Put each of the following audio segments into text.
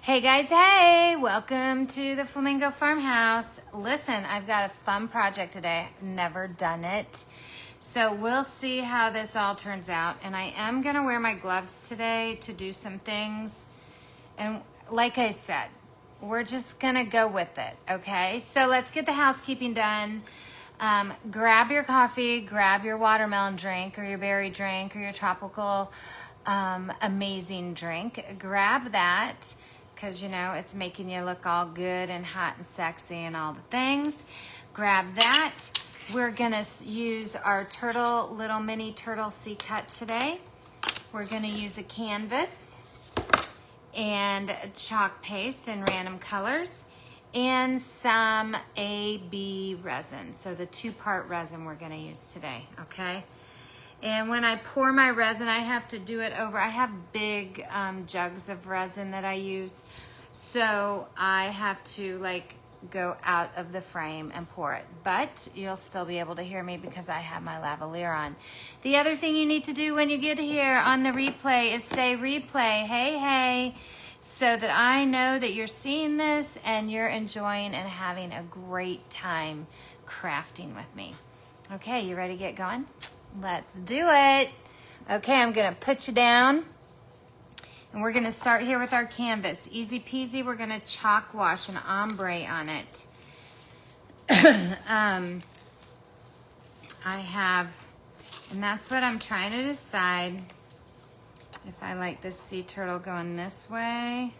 Hey guys, hey! Welcome to the Flamingo Farmhouse. Listen, I've got a fun project today. Never done it. So we'll see how this all turns out. And I am gonna wear my gloves today to do some things. And like I said, we're just gonna go with it, okay? So let's get the housekeeping done. Grab your coffee, grab your watermelon drink or your berry drink or your tropical amazing drink. Grab that, because you know it's making you look all good and hot and sexy and all the things. Grab that. We're gonna use our little mini turtle C-cut today. We're gonna use a canvas and chalk paste in random colors and some AB resin. So the 2-part resin we're gonna use today, okay? And when I pour my resin, I have to do it over. I have big jugs of resin that I use. So I have to like go out of the frame and pour it. But you'll still be able to hear me because I have my lavalier on. The other thing you need to do when you get here on the replay is say replay, hey, hey, so that I know that you're seeing this and you're enjoying and having a great time crafting with me. Okay, you ready to get going? Let's do it. Okay, I'm gonna put you down and we're gonna start here with our canvas. Easy peasy, we're gonna chalk wash an ombre on it. I have, and that's what I'm trying to decide if I like this sea turtle going this way.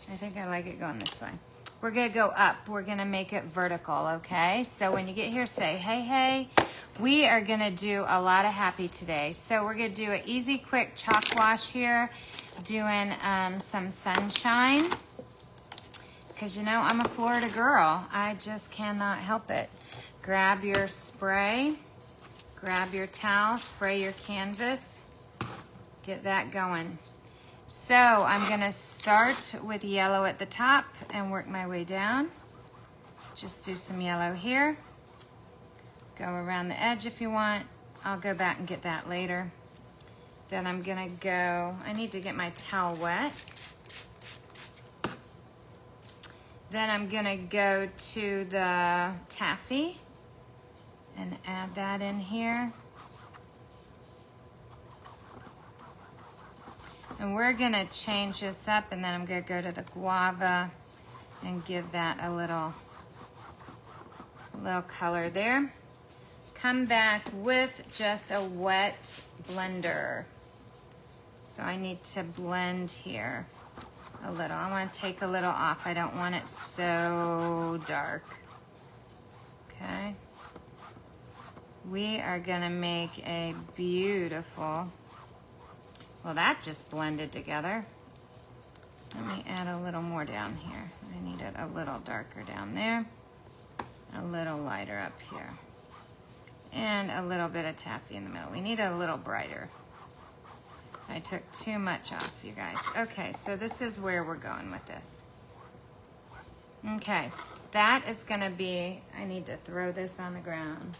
I think I like it going this way. We're gonna go up. We're gonna make it vertical, okay? So when you get here, say, hey, hey. We are gonna do a lot of happy today. So we're gonna do an easy, quick chalk wash here, doing some sunshine. Because you know, I'm a Florida girl. I just cannot help it. Grab your spray, grab your towel, spray your canvas, get that going. So I'm gonna start with yellow at the top and work my way down. Just do some yellow here. Go around the edge if you want. I'll go back and get that later. Then I'm gonna go, I need to get my towel wet. Then I'm gonna go to the taffy and add that in here. And we're gonna change this up, and then I'm gonna go to the guava and give that a little color there. Come back with just a wet blender. So I need to blend here a little. I want to take a little off. I don't want it so dark. Okay. We are gonna make a beautiful, well, that just blended together. Let me add a little more down here. I need it a little darker down there, a little lighter up here, and a little bit of taffy in the middle. We need a little brighter. I took too much off, you guys. Okay, so this is where we're going with this. Okay, that is gonna be, I need to throw this on the ground.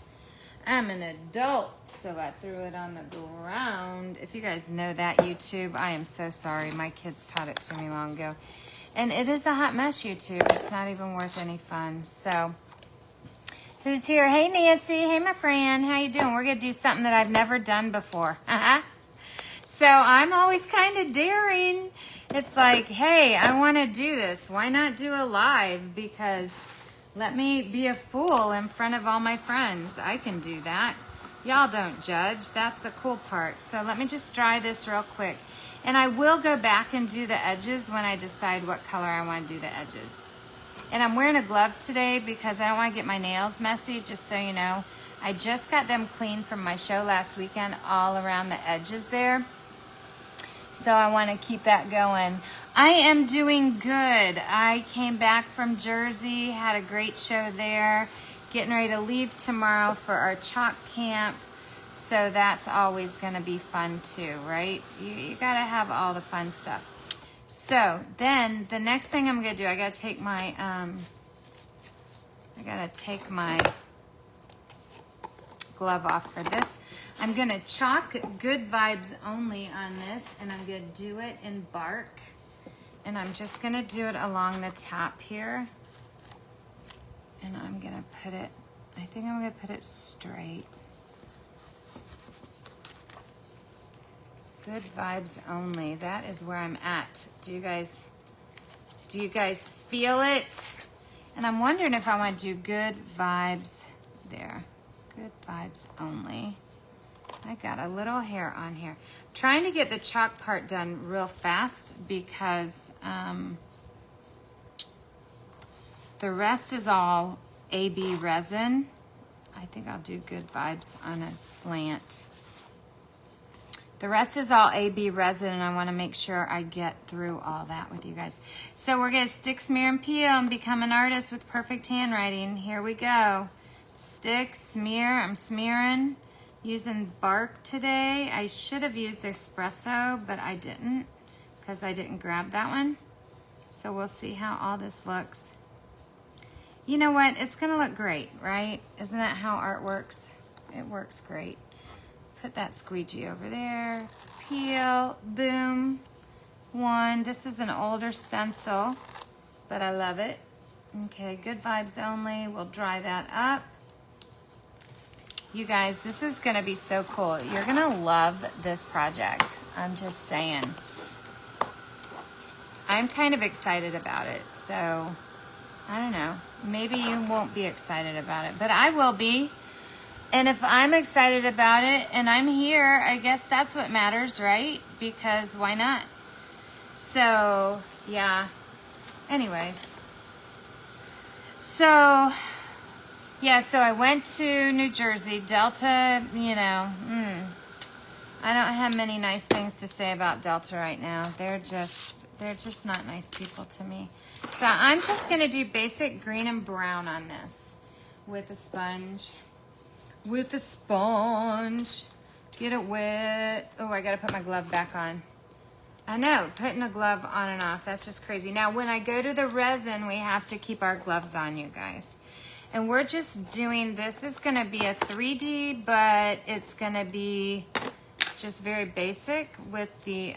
I'm an adult, so I threw it on the ground. If you guys know that, YouTube, I am so sorry. My kids taught it to me long ago. And it is a hot mess, YouTube. It's not even worth any fun. So, who's here? Hey, Nancy. Hey, my friend. How you doing? We're going to do something that I've never done before. So, I'm always kind of daring. It's like, hey, I want to do this. Why not do a live? Because let me be a fool in front of all my friends. I can do that. Y'all don't judge. That's the cool part. So let me just dry this real quick. And I will go back and do the edges when I decide what color I want to do the edges. And I'm wearing a glove today because I don't want to get my nails messy, just so you know. I just got them clean from my show last weekend all around the edges there. So I want to keep that going. I am doing good. I came back from Jersey, had a great show there, getting ready to leave tomorrow for our chalk camp. So that's always going to be fun too, right? You got to have all the fun stuff. So then the next thing I'm going to do, I got to take my glove off for this. I'm going to chalk good vibes only on this, and I'm going to do it in bark. And I'm just gonna do it along the top here. And I'm gonna put it, I think I'm gonna put it straight. Good vibes only. That is where I'm at. Do you guys feel it? And I'm wondering if I want to do good vibes there. Good vibes only. I got a little hair on here. I'm trying to get the chalk part done real fast because the rest is all UV resin. I think I'll do good vibes on a slant. The rest is all UV resin, and I want to make sure I get through all that with you guys. So we're going to stick, smear, and peel and become an artist with perfect handwriting. Here we go. Stick, smear. I'm smearing using bark today. I should have used espresso, but I didn't because I didn't grab that one. So we'll see how all this looks. You know what? It's going to look great, right? Isn't that how art works? It works great. Put that squeegee over there. Peel, boom. One. This is an older stencil, but I love it. Okay, good vibes only. We'll dry that up. You guys, this is gonna be so cool. You're gonna love this project. I'm just saying. I'm kind of excited about it, so I don't know. Maybe you won't be excited about it, but I will be. And if I'm excited about it and I'm here, I guess that's what matters, right? Because why not? So, yeah. Anyways. So, yeah, so I went to New Jersey. Delta, you know, I don't have many nice things to say about Delta right now. They're just not nice people to me. So I'm just going to do basic green and brown on this with a sponge. With the sponge. Get it wet. Oh, I gotta put my glove back on. I know, putting a glove on and off, that's just crazy. Now, when I go to the resin, we have to keep our gloves on, you guys. And we're just doing, this is gonna be a 3D, but it's gonna be just very basic with the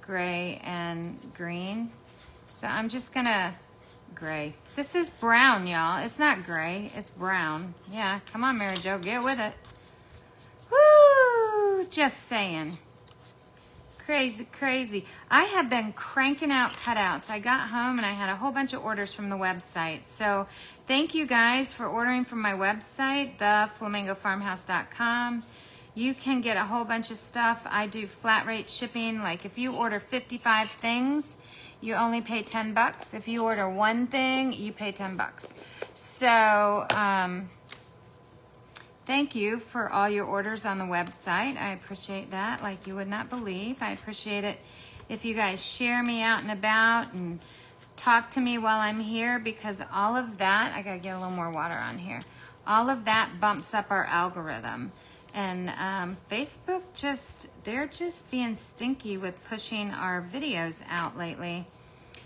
gray and green. So I'm just gonna, gray. This is brown, y'all. It's not gray, it's brown. Yeah, come on, Mary Jo, get with it. Woo! Just saying. Crazy, crazy. I have been cranking out cutouts. I got home and I had a whole bunch of orders from the website. So thank you guys for ordering from my website, theflamingofarmhouse.com. You can get a whole bunch of stuff. I do flat rate shipping. Like if you order 55 things, you only pay 10 bucks. If you order one thing, you pay 10 bucks. So, thank you for all your orders on the website. I appreciate that like you would not believe. I appreciate it if you guys share me out and about and talk to me while I'm here, because all of that, I gotta get a little more water on here. All of that bumps up our algorithm. And Facebook they're just being stinky with pushing our videos out lately.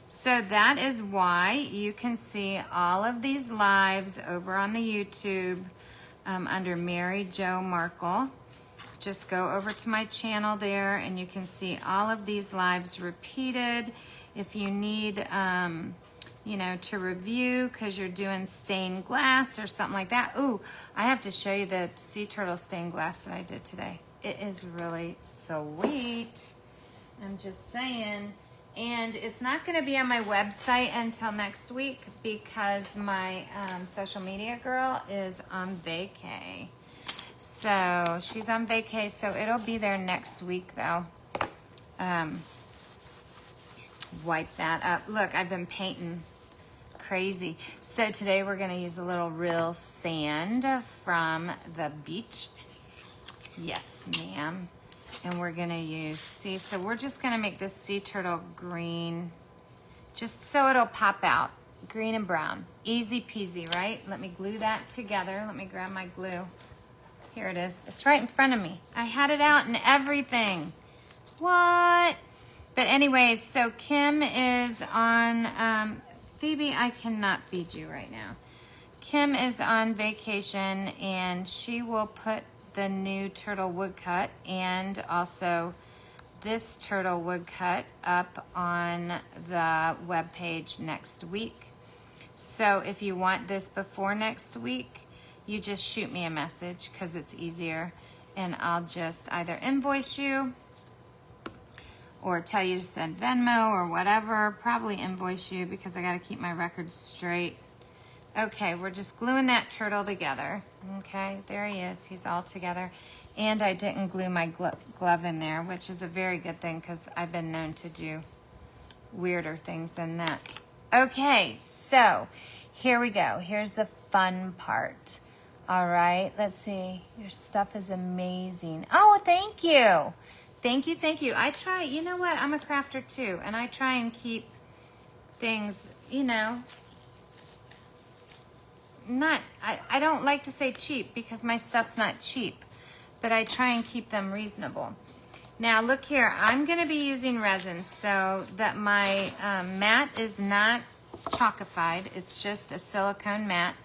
So that is why you can see all of these lives over on the YouTube under Mary Jo Markle. Just go over to my channel there and you can see all of these lives repeated. If you need, you know, to review because you're doing stained glass or something like that. Ooh, I have to show you the sea turtle stained glass that I did today. It is really sweet. I'm just saying. And it's not going to be on my website until next week because my social media girl is on vacay. So she's on vacay, so it'll be there next week though. Wipe that up. Look, I've been painting crazy. So today we're going to use a little real sand from the beach. Yes, ma'am. And we're gonna use, see, so we're just gonna make this sea turtle green, just so it'll pop out. Green and brown, easy peasy, right? Let me glue that together. Let me grab my glue. Here it is, it's right in front of me. I had it out and everything. What? But anyways, so Kim is on, Phoebe, I cannot feed you right now. Kim is on vacation and she will put the new turtle woodcut and also this turtle would cut up on the web page next week. So if you want this before next week, you just shoot me a message because it's easier, and I'll just either invoice you or tell you to send Venmo or whatever. Probably invoice you because I got to keep my records straight. Okay, we're just gluing that turtle together. Okay, there he is. He's all together. And I didn't glue my glove in there, which is a very good thing because I've been known to do weirder things than that. Okay, so here we go. Here's the fun part. All right, let's see. Your stuff is amazing. Oh, thank you. Thank you, thank you. I try, you know what? I'm a crafter too, and I try and keep things, you know, I don't like to say cheap because my stuff's not cheap, but I try and keep them reasonable. Now look here, I'm gonna be using resin so that my mat is not chalkified. It's just a silicone mat,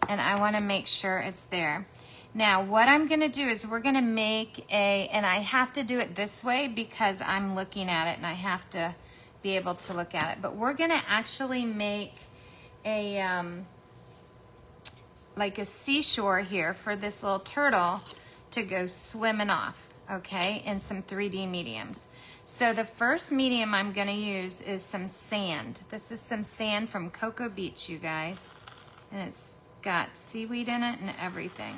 and I wanna make sure it's there. Now what I'm gonna do is we're gonna make and I have to do it this way because I'm looking at it and I have to be able to look at it, but we're gonna actually make a, like a seashore here for this little turtle to go swimming off, okay, in some 3D mediums. So the first medium I'm gonna use is some sand. This is some sand from Cocoa Beach, you guys, and it's got seaweed in it and everything.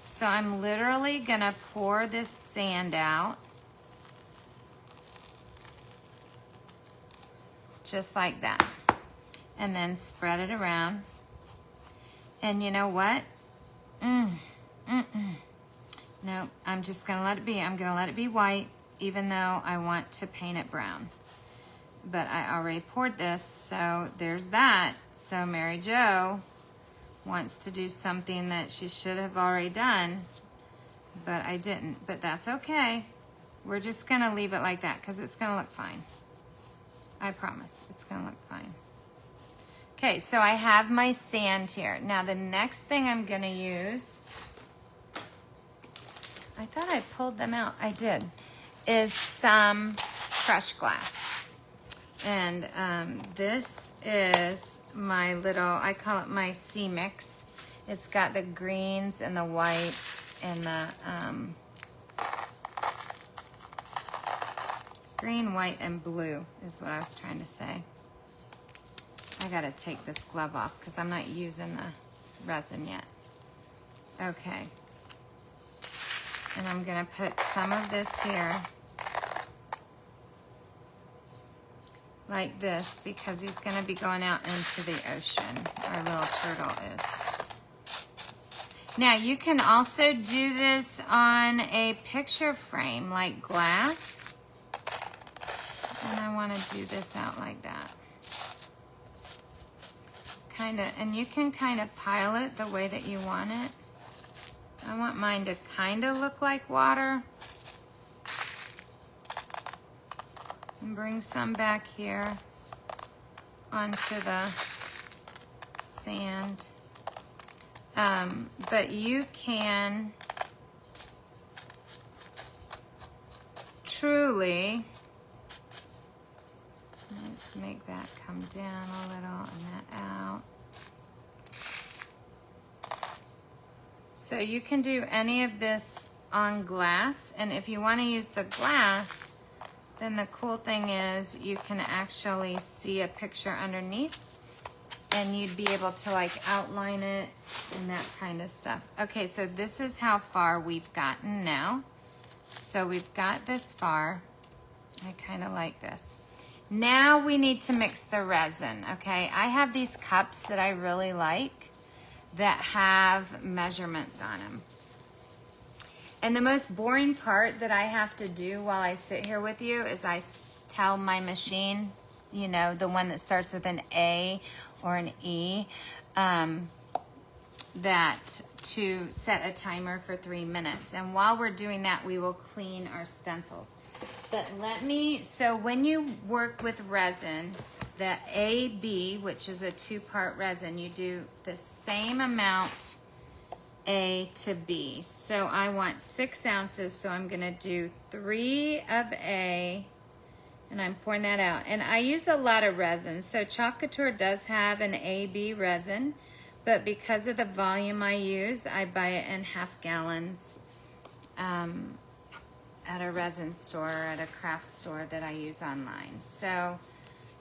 So I'm literally gonna pour this sand out, just like that, and then spread it around. And you know what? No, I'm just gonna let it be. I'm gonna let it be white, even though I want to paint it brown. But I already poured this, so there's that. So Mary Jo wants to do something that she should have already done, but I didn't. But that's okay. We're just gonna leave it like that because it's gonna look fine. I promise, it's gonna look fine. Okay, so I have my sand here. Now the next thing I'm gonna use, I thought I pulled them out, I did, is some crushed glass. And this is my little, I call it my sea mix. It's got the greens and the white and the green, white, and blue is what I was trying to say. I gotta take this glove off because I'm not using the resin yet. Okay. And I'm gonna put some of this here, like this, because he's gonna be going out into the ocean. Our little turtle is. Now you can also do this on a picture frame, like glass. And I wanna do this out like that. And you can kind of pile it the way that you want it. I want mine to kind of look like water. And bring some back here onto the sand. But you can truly, let's make that come down a little and that out. So you can do any of this on glass, and if you want to use the glass, then the cool thing is you can actually see a picture underneath, and you'd be able to like outline it and that kind of stuff. Okay, so this is how far we've gotten now. So we've got this far. I kind of like this. Now we need to mix the resin, okay? I have these cups that I really like that have measurements on them. And the most boring part that I have to do while I sit here with you is I tell my machine, you know, the one that starts with an A or an E, that to set a timer for 3 minutes. And while we're doing that, we will clean our stencils. But so when you work with resin, the AB, which is a 2-part resin, you do the same amount A to B. So I want 6 ounces, so I'm gonna do 3 of A, and I'm pouring that out. And I use a lot of resin. So Chalk Couture does have an AB resin, but because of the volume I use, I buy it in half gallons at a resin store, at a craft store that I use online. So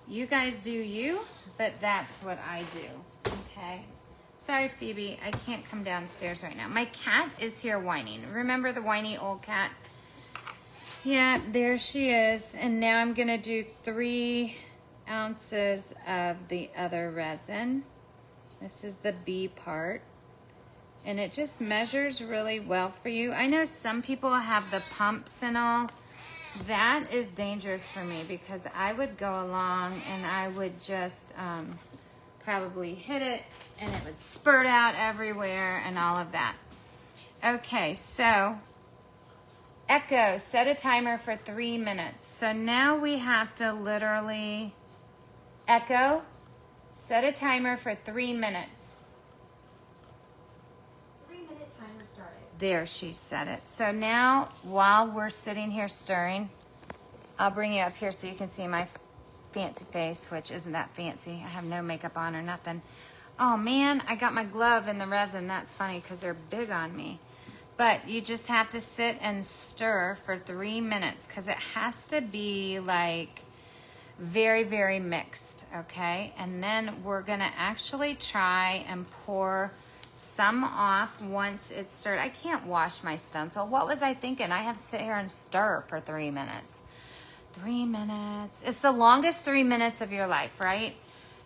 you guys do you, but that's what I do, okay? Sorry, Phoebe, I can't come downstairs right now. My cat is here whining. Remember the whiny old cat? Yeah, there she is. And now I'm gonna do 3 ounces of the other resin. This is the B part. And it just measures really well for you. I know some people have the pumps and all. That is dangerous for me because I would go along and I would just probably hit it and it would spurt out everywhere and all of that. Okay, so Echo, set a timer for 3 minutes. So now we have to literally, Echo, set a timer for 3 minutes. 3-minute timer started. There, she said it. So now, while we're sitting here stirring, I'll bring you up here so you can see my fancy face, which isn't that fancy. I have no makeup on or nothing. Oh man, I got my glove in the resin. That's funny because they're big on me. But you just have to sit and stir for 3 minutes because it has to be like very, very mixed, okay? And then we're gonna actually try and pour some off once it's stirred. I can't wash my stencil. What was I thinking? I have to sit here and stir for 3 minutes. 3 minutes. It's the longest 3 minutes of your life, right?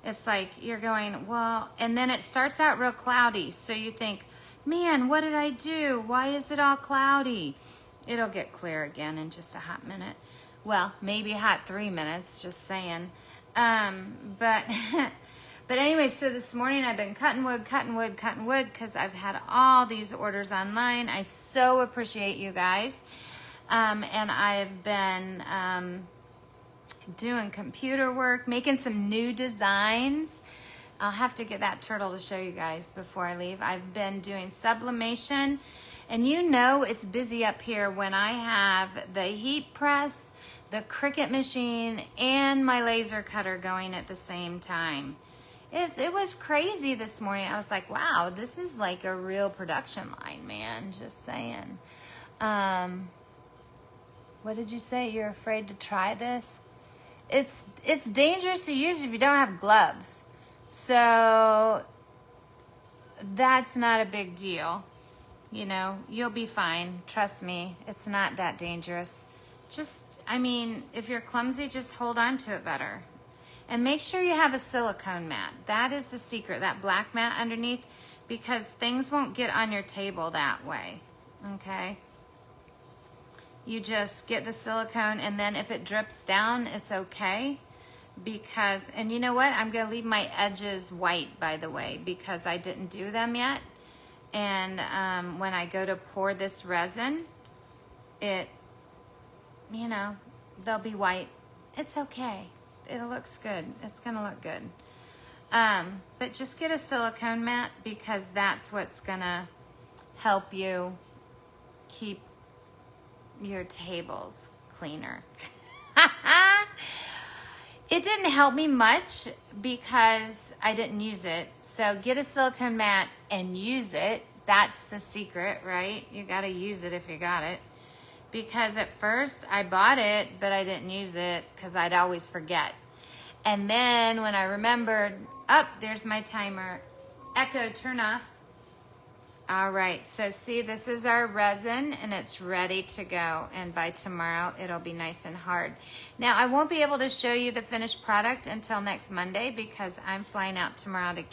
It's like you're going, well, and then it starts out real cloudy. So you think, man, what did I do? Why is it all cloudy? It'll get clear again in just a hot minute. Well, maybe a hot 3 minutes, just saying. But anyway, so this morning I've been cutting wood, because I've had all these orders online. I so appreciate you guys. And I've been doing computer work, making some new designs. I'll have to get that turtle to show you guys before I leave. I've been doing sublimation, and you know it's busy up here when I have the heat press, the Cricut machine, and my laser cutter going at the same time. It was crazy this morning. I was like, wow, this is like a real production line, man, just saying. What did you say? You're afraid to try this? It's dangerous to use if you don't have gloves. So that's not a big deal. You know, you'll be fine. Trust me, it's not that dangerous. Just, I mean, if you're clumsy, just hold on to it better. And make sure you have a silicone mat. That is the secret, that black mat underneath, because things won't get on your table that way, okay? You just get the silicone, and then if it drips down, it's okay. Because, and you know what? I'm going to leave my edges white, by the way, because I didn't do them yet. And when I go to pour this resin, it, you know, they'll be white. It's okay. It looks good. It's going to look good. But just get a silicone mat because that's what's going to help you keep your tables cleaner. It didn't help me much because I didn't use it. So get a silicone mat and use it. That's the secret, right? You got to use it if you got it. Because at first I bought it, but I didn't use it because I'd always forget. And then when I remembered, there's my timer. Echo, turn off. All right, so see, this is our resin and it's ready to go. And by tomorrow, it'll be nice and hard. Now, I won't be able to show you the finished product until next Monday because I'm flying out tomorrow to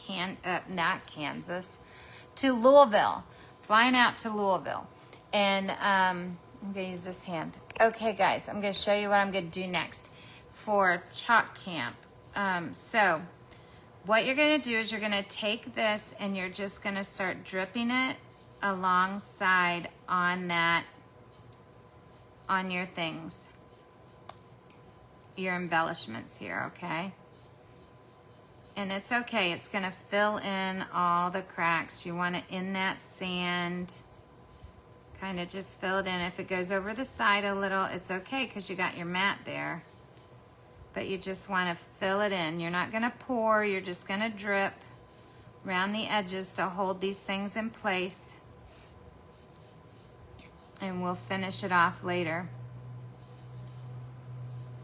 to Louisville. Flying out to Louisville. And I'm gonna use this hand. Okay, guys, I'm gonna show you what I'm gonna do next for chalk camp. So what you're going to do is you're going to take this and you're just going to start dripping it alongside on your things, your embellishments here, okay? And it's okay, it's gonna fill in all the cracks. You want it in that sand. Kind of just fill it in. If it goes over the side a little, it's okay because you got your mat there. But you just want to fill it in. You're not gonna pour, you're just gonna drip around the edges to hold these things in place. And we'll finish it off later.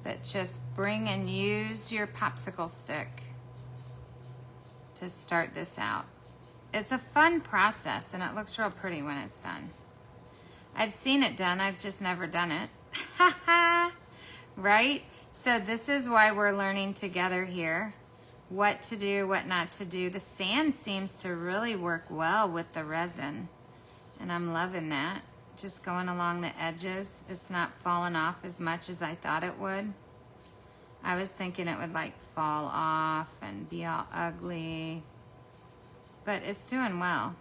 But just bring and use your popsicle stick to start this out. It's a fun process and it looks real pretty when it's done. I've seen it done, I've just never done it. Right? So this is why we're learning together here. What to do, what not to do. The sand seems to really work well with the resin. And I'm loving that. Just going along the edges. It's not falling off as much as I thought it would. I was thinking it would like fall off and be all ugly. But it's doing well.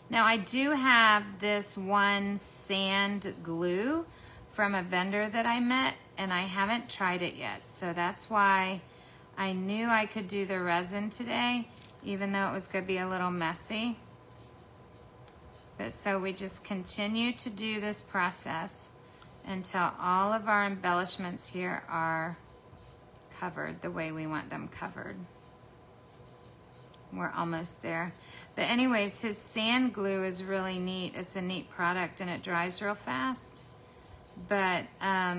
Now I do have this one sand glue from a vendor that I met and I haven't tried it yet. So that's why I knew I could do the resin today, even though it was gonna be a little messy. But so we just continue to do this process until all of our embellishments here are covered the way we want them covered. We're almost there. But anyways, his sand glue is really neat. It's a neat product and it dries real fast. But I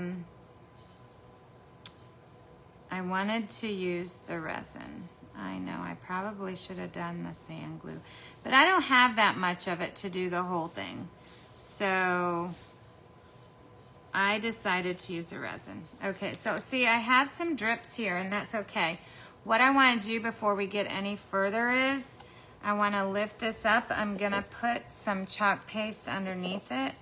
wanted to use the resin. I know, I probably should have done the sand glue. But I don't have that much of it to do the whole thing. So I decided to use the resin. Okay, so see, I have some drips here and that's okay. What I want to do before we get any further is I want to lift this up. I'm going to put some chalk paste underneath it.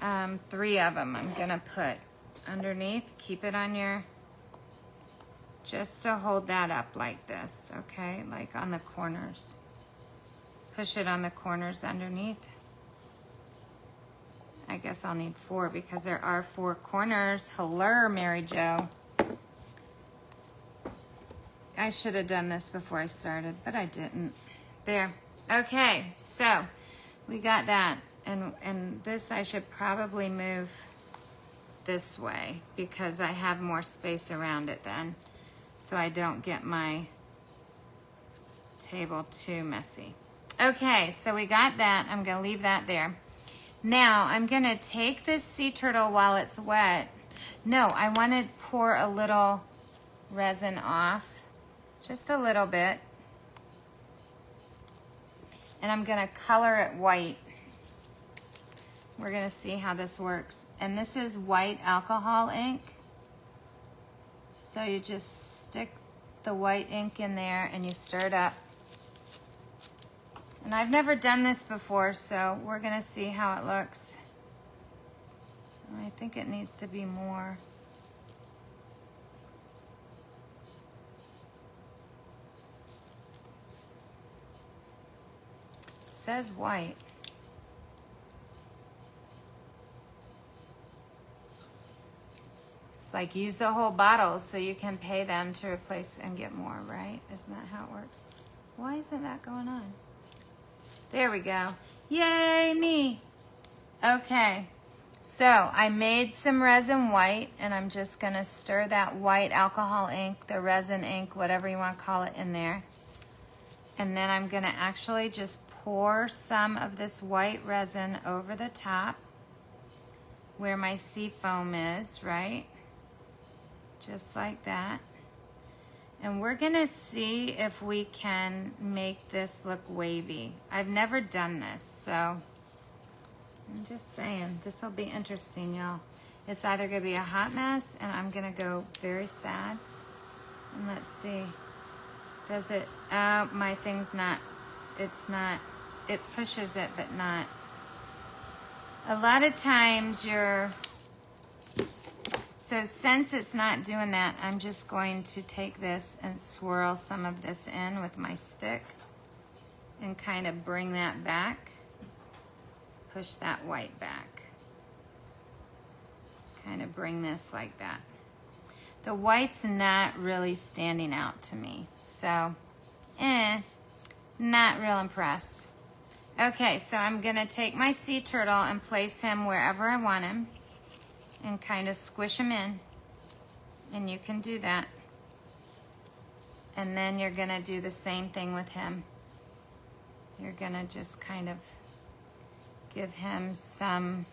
3 of them I'm going to put underneath. Keep it on your, just to hold that up like this, okay? Like on the corners. Push it on the corners underneath. I guess I'll need 4 because there are 4 corners. Hello, Mary Jo. I should have done this before I started, but I didn't. There. Okay, so we got that. And this I should probably move this way because I have more space around it then, so I don't get my table too messy. Okay, so we got that. I'm gonna leave that there. Now I'm gonna take this sea turtle while it's wet. No, I wanna pour a little resin off. Just a little bit. And I'm gonna color it white. We're gonna see how this works. And this is white alcohol ink. So you just stick the white ink in there and you stir it up. And I've never done this before, so we're gonna see how it looks. I think it needs to be more. Says white. It's like use the whole bottle so you can pay them to replace and get more, right? Isn't that how it works? Why isn't that going on? There we go. Yay, me. Okay, so I made some resin white and I'm just gonna stir that white alcohol ink, the resin ink, whatever you want to call it, in there. And then I'm gonna actually just pour some of this white resin over the top where my sea foam is, right? Just like that. And we're gonna see if we can make this look wavy. I've never done this, so I'm just saying, this will be interesting, y'all. It's either gonna be a hot mess and I'm gonna go very sad. And let's see, does it, my thing's not, it's not, it pushes it, but not. A lot of times so since it's not doing that, I'm just going to take this and swirl some of this in with my stick and kind of bring that back. Push that white back. Kind of bring this like that. The white's not really standing out to me. So, not real impressed. Okay, so I'm gonna take my sea turtle and place him wherever I want him and kind of squish him in. And you can do that. And then you're gonna do the same thing with him. You're gonna just kind of give him some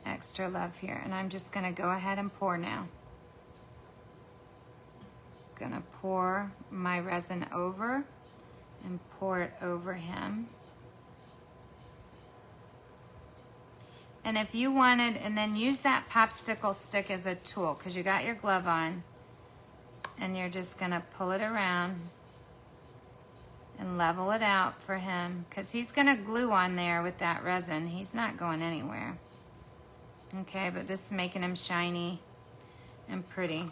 extra love here. And I'm just gonna go ahead and pour now. Gonna pour my resin over and pour it over him. And if you wanted, and then use that popsicle stick as a tool, because you got your glove on, and you're just gonna pull it around and level it out for him, because he's gonna glue on there with that resin. He's not going anywhere. Okay, but this is making him shiny and pretty.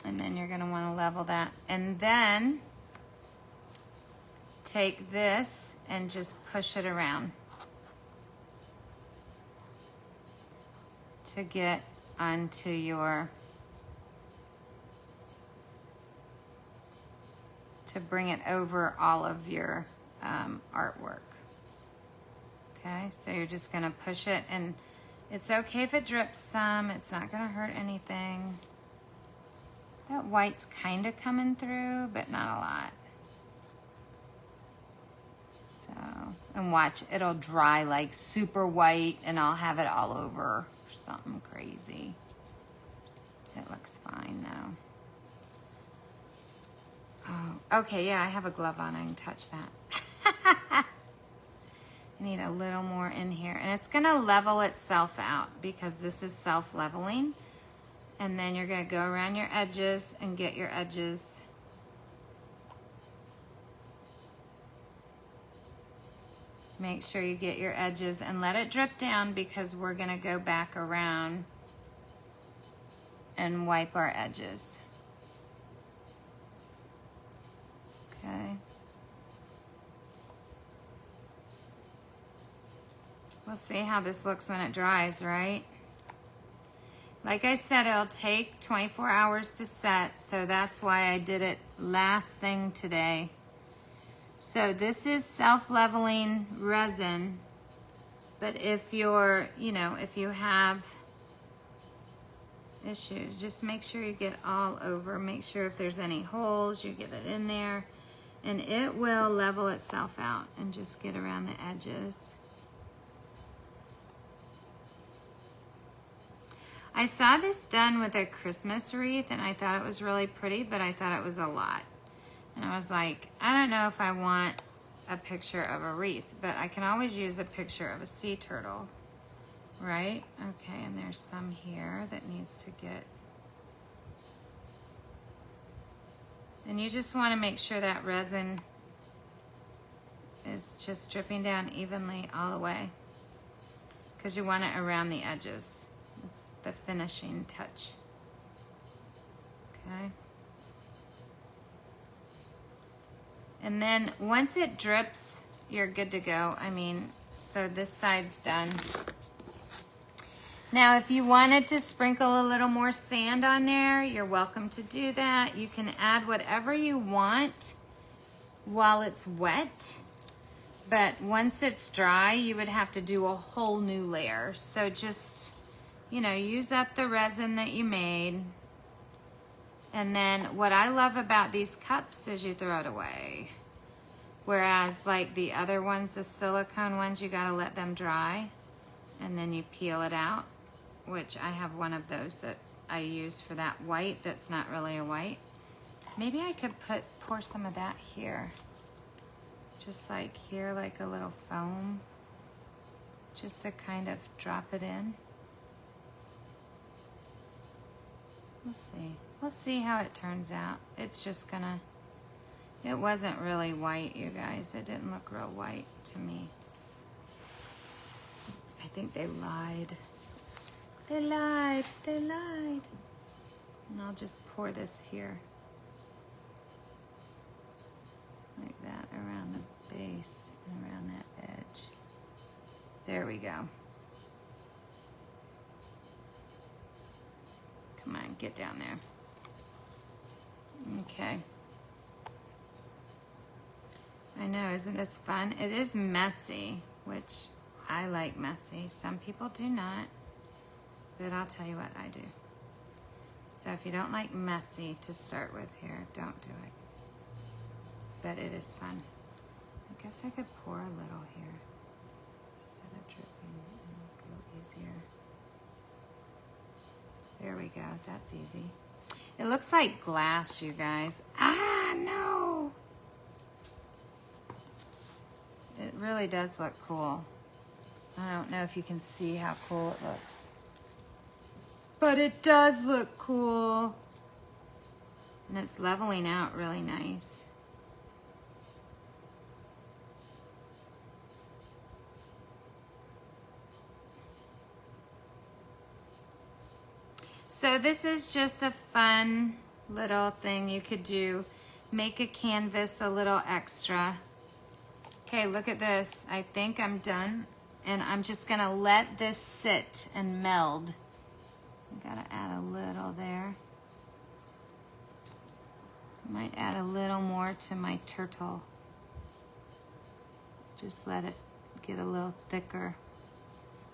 And then you're gonna wanna level that. And then take this and just push it around to get onto your, to bring it over all of your artwork. Okay, so you're just gonna push it, and it's okay if it drips some, it's not gonna hurt anything. That white's kind of coming through, but not a lot. So, and watch, it'll dry like super white and I'll have it all over or something crazy. It looks fine though. Oh, okay, yeah, I have a glove on, I can touch that. I need a little more in here. And it's gonna level itself out because this is self-leveling. And then you're gonna go around your edges and get your edges. Make sure you get your edges and let it drip down, because we're gonna go back around and wipe our edges. Okay. We'll see how this looks when it dries, right? Like I said, it'll take 24 hours to set, so that's why I did it last thing today. So this is self-leveling resin, but if you're, you know, if you have issues, just make sure you get all over. Make sure if there's any holes, you get it in there, and it will level itself out and just get around the edges. I saw this done with a Christmas wreath and I thought it was really pretty, but I thought it was a lot. And I was like, I don't know if I want a picture of a wreath, but I can always use a picture of a sea turtle, right? Okay, and there's some here that needs to get. And you just want to make sure that resin is just dripping down evenly all the way, because you want it around the edges. It's the finishing touch. Okay. And then once it drips, you're good to go. I mean, so this side's done. Now, if you wanted to sprinkle a little more sand on there, you're welcome to do that. You can add whatever you want while it's wet. But once it's dry, you would have to do a whole new layer. So just, you know, use up the resin that you made. And then what I love about these cups is you throw it away. Whereas like the other ones, the silicone ones, you gotta let them dry and then you peel it out, which I have one of those that I use for that white that's not really a white. Maybe I could pour some of that here. Just like here, like a little foam, just to kind of drop it in. We'll see. We'll see how it turns out. It's just gonna, it wasn't really white, you guys. It didn't look real white to me. I think they lied. They lied, they lied. And I'll just pour this here. Like that, around the base and around that edge. There we go. get down there. Okay. I know, isn't this fun? It is messy, which I like messy. Some people do not, but I'll tell you what I do. So if you don't like messy to start with here, don't do it. But it is fun. I guess I could pour a little here instead of dripping and go easier. There we go, that's easy. It looks like glass, you guys. Ah, no! It really does look cool. I don't know if you can see how cool it looks. But it does look cool. And it's leveling out really nice. So this is just a fun little thing you could do. Make a canvas a little extra. Okay, look at this. I think I'm done. And I'm just gonna let this sit and meld. I gotta add a little there. Might add a little more to my turtle. Just let it get a little thicker.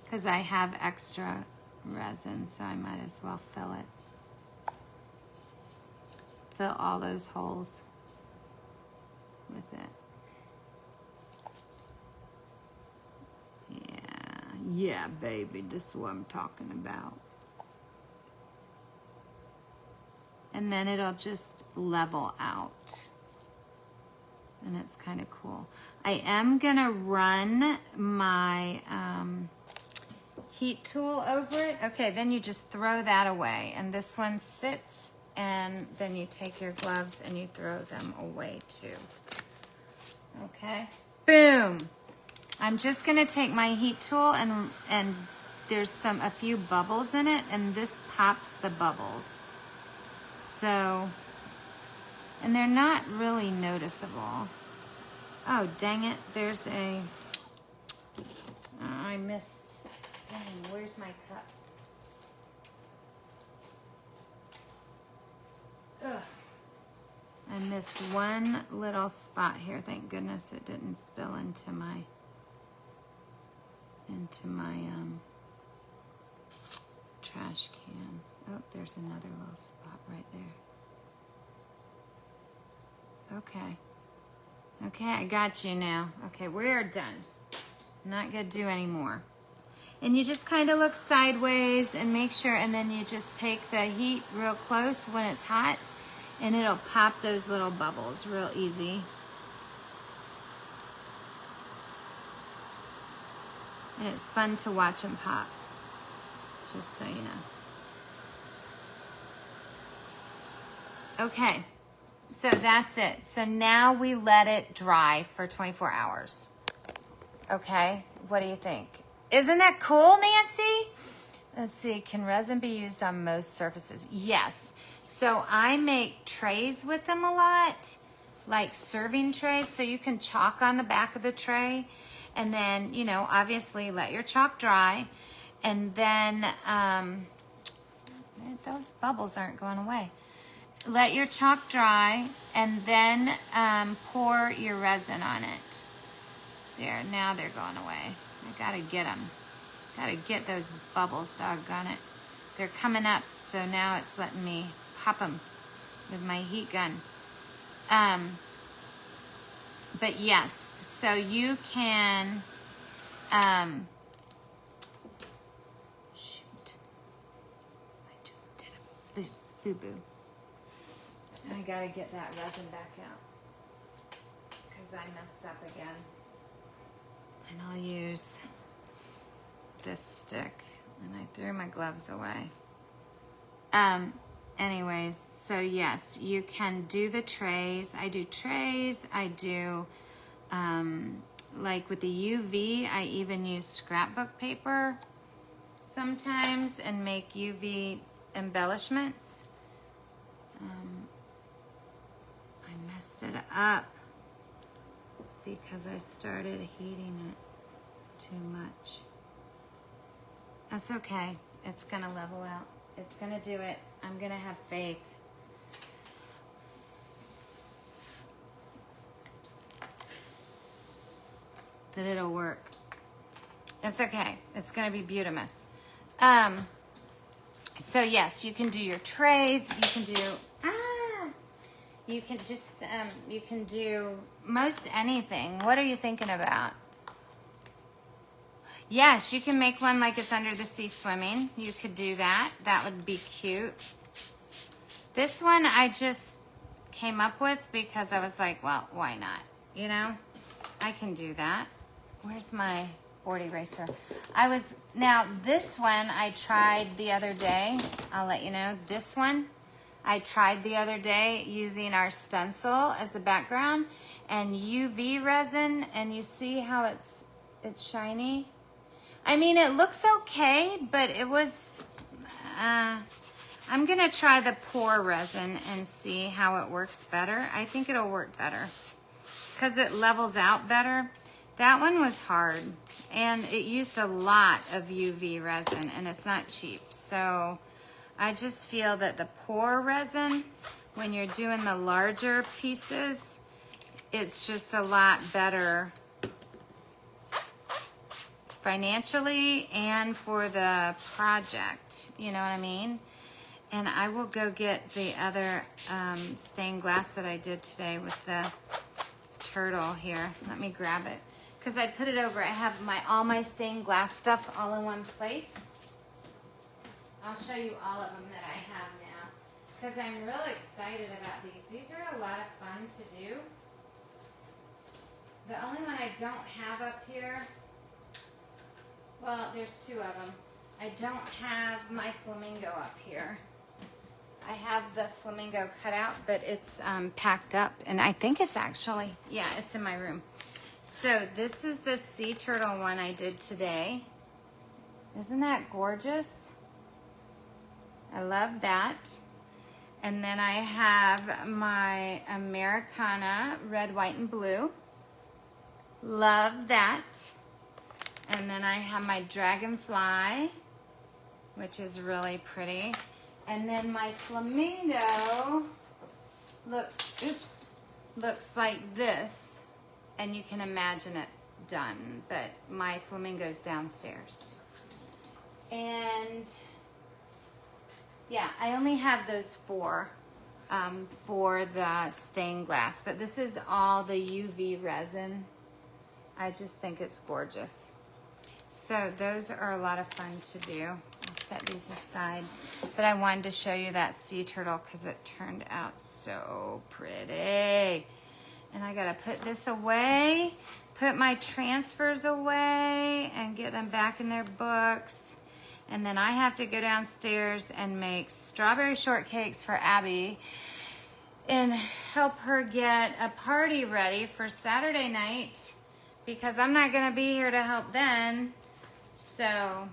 Because I have extra resin, so I might as well fill it. Fill all those holes with it. Yeah, baby, this is what I'm talking about. And then it'll just level out. And it's kind of cool. I am gonna run my heat tool over it. Okay, then you just throw that away. And this one sits, and then you take your gloves and you throw them away too. Okay, boom. I'm just gonna take my heat tool and there's a few bubbles in it, and this pops the bubbles. So, and they're not really noticeable. Oh, dang it, there's a, I missed, dang, where's my cup? Ugh. I missed one little spot here. Thank goodness it didn't spill into my trash can. Oh, there's another little spot right there. Okay. Okay, I got you now. Okay, we're done. Not gonna do any more. And you just kind of look sideways and make sure, and then you just take the heat real close when it's hot, and it'll pop those little bubbles real easy. And it's fun to watch them pop, just so you know. Okay, so that's it. So now we let it dry for 24 hours. Okay, what do you think? Isn't that cool, Nancy? Let's see, can resin be used on most surfaces? Yes. So I make trays with them a lot, like serving trays, so you can chalk on the back of the tray. And then, you know, obviously let your chalk dry. And then, those bubbles aren't going away. Let your chalk dry, and then pour your resin on it. There, now they're going away. I gotta get them. Gotta get those bubbles, doggone it. They're coming up, so now it's letting me pop them with my heat gun. But yes, so you can, shoot, I just did a boo-boo. I gotta get that resin back out because I messed up again. And I'll use this stick, and I threw my gloves away. Anyways, so yes, you can do the trays. I do trays, I do, like with the UV, I even use scrapbook paper sometimes and make UV embellishments. I messed it up because I started heating it too much. That's okay, it's gonna level out. It's gonna do it. I'm gonna have faith. That it'll work. It's okay. It's gonna be beautiful. So yes, you can do your trays. You can do you can just you can do most anything. What are you thinking about? Yes, you can make one like it's under the sea swimming. You could do that. That would be cute. This one I just came up with because I was like, well, why not? You know, I can do that. Where's my board eraser? Now this one I tried the other day. I'll let you know. This one I tried the other day using our stencil as a background and UV resin, and you see how it's shiny? I mean, it looks okay, but it was, I'm gonna try the pour resin and see how it works better. I think it'll work better because it levels out better. That one was hard and it used a lot of UV resin and it's not cheap. So I just feel that the pour resin, when you're doing the larger pieces, it's just a lot better financially and for the project, you know what I mean? And I will go get the other stained glass that I did today with the turtle here. Let me grab it because I put it over. I have all my stained glass stuff all in one place. I'll show you all of them that I have now because I'm real excited about these. These are a lot of fun to do. The only one I don't have up here, well, there's two of them. I don't have my flamingo up here. I have the flamingo cut out, but it's packed up. And I think it's actually, yeah, it's in my room. So this is the sea turtle one I did today. Isn't that gorgeous? I love that. And then I have my Americana red, white, and blue. Love that. And then I have my dragonfly, which is really pretty. And then my flamingo looks like this. And you can imagine it done, but my flamingo's downstairs. And yeah, I only have those four for the stained glass, but this is all the UV resin. I just think it's gorgeous. So those are a lot of fun to do. I'll set these aside. But I wanted to show you that sea turtle because it turned out so pretty. And I gotta put this away, put my transfers away, and get them back in their books. And then I have to go downstairs and make strawberry shortcakes for Abby and help her get a party ready for Saturday night because I'm not gonna be here to help then. So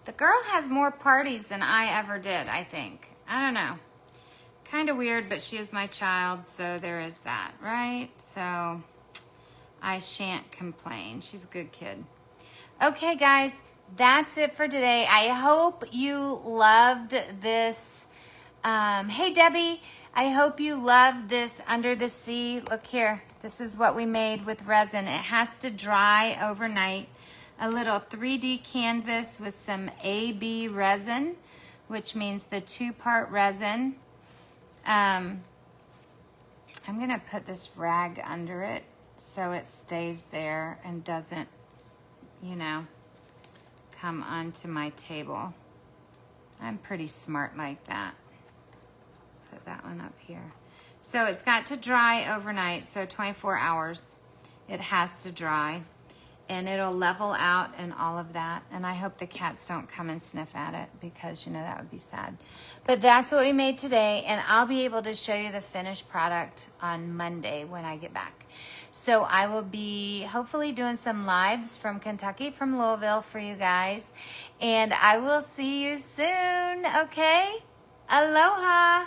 the girl has more parties than I ever did, I think. I don't know. Kind of weird, but she is my child, so there is that, right? So I shan't complain. She's a good kid. Okay, guys, that's it for today. I hope you loved this. Hey, Debbie, I hope you loved this under the sea. Look here. This is what we made with resin. It has to dry overnight. A little 3D canvas with some AB resin, which means the 2-part resin. I'm gonna put this rag under it so it stays there and doesn't, you know, come onto my table. I'm pretty smart like that. Put that one up here. So it's got to dry overnight, so 24 hours it has to dry. And it'll level out and all of that. And I hope the cats don't come and sniff at it because, you know, that would be sad. But that's what we made today. And I'll be able to show you the finished product on Monday when I get back. So I will be hopefully doing some lives from Kentucky, from Louisville for you guys. And I will see you soon, okay? Aloha.